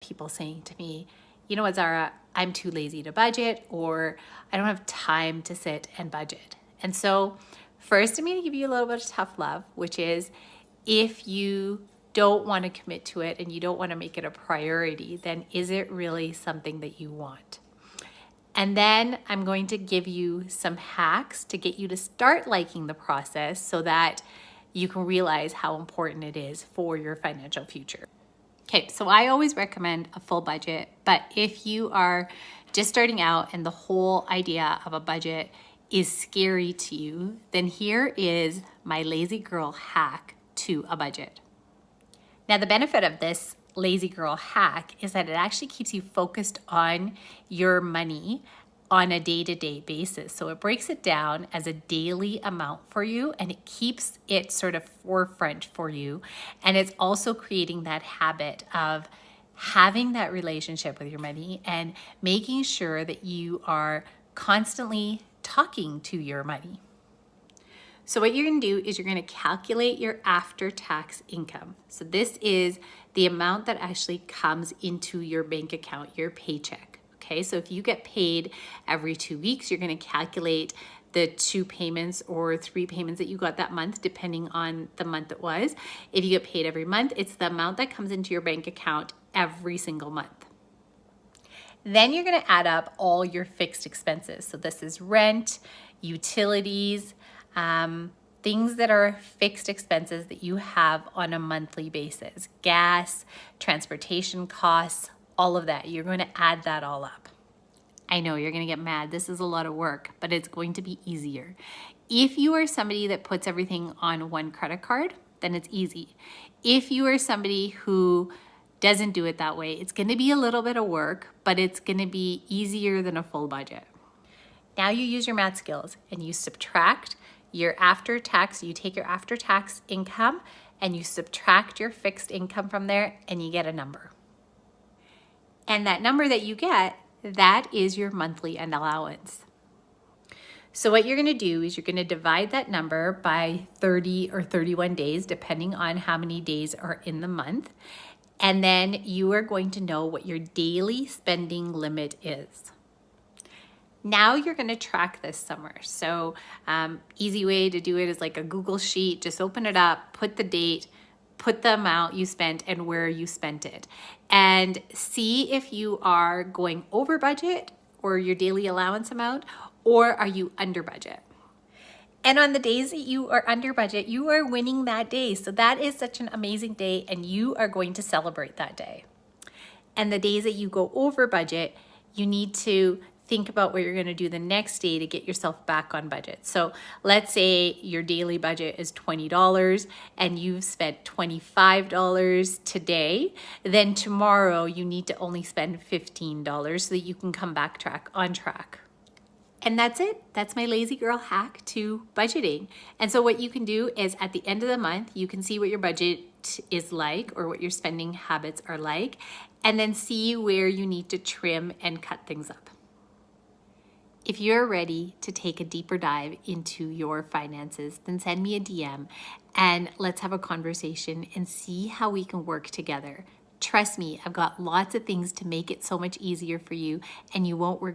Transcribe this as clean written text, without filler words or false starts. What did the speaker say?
people saying to me, you know what, Zara, I'm too lazy to budget, or I don't have time to sit and budget. And so first, I'm going to give you a little bit of tough love, which is if you don't want to commit to it and you don't want to make it a priority, then is it really something that you want? And then I'm going to give you some hacks to get you to start liking the process so that you can realize how important it is for your financial future. Okay, so I always recommend a full budget, but if you are just starting out and the whole idea of a budget is scary to you, then here is my lazy girl hack to a budget. Now, the benefit of this lazy girl hack is that it actually keeps you focused on your money on a day-to-day basis. So it breaks it down as a daily amount for you, and it keeps it sort of forefront for you. And it's also creating that habit of having that relationship with your money and making sure that you are constantly talking to your money. So what you're going to do is you're going to calculate your after-tax income. So this is the amount that actually comes into your bank account, your paycheck. Okay, so if you get paid every 2 weeks, you're going to calculate the 2 payments or 3 payments that you got that month, depending on the month it was. If you get paid every month, it's the amount that comes into your bank account every single month. Then you're going to add up all your fixed expenses. So this is rent, utilities, things that are fixed expenses that you have on a monthly basis, gas, transportation costs, all of that. You're going to add that all up. I know you're going to get mad. This is a lot of work, but it's going to be easier. If you are somebody that puts everything on one credit card, then it's easy. If you are somebody who doesn't do it that way, it's going to be a little bit of work, but it's going to be easier than a full budget. Now you use your math skills and you subtract your after-tax, you take your after-tax income and you subtract your fixed income from there and you get a number. And that number that you get, that is your monthly allowance. So what you're going to do is you're going to divide that number by 30 or 31 days, depending on how many days are in the month. And then you are going to know what your daily spending limit is. Now you're going to track this somewhere. So easy way to do it is like a Google sheet. Just open it up, put the date, put the amount you spent and where you spent it, and see if you are going over budget or your daily allowance amount, or are you under budget. And on the days that you are under budget, you are winning that day. So that is such an amazing day and you are going to celebrate that day. And the days that you go over budget, you need to think about what you're going to do the next day to get yourself back on budget. So let's say your daily budget is $20 and you've spent $25 today, then tomorrow you need to only spend $15 so that you can come back on track. And that's it. That's my lazy girl hack to budgeting. And so what you can do is at the end of the month, you can see what your budget is like or what your spending habits are like, and then see where you need to trim and cut things up. If you're ready to take a deeper dive into your finances, then send me a DM and let's have a conversation and see how we can work together. Trust me, I've got lots of things to make it so much easier for you and you won't regret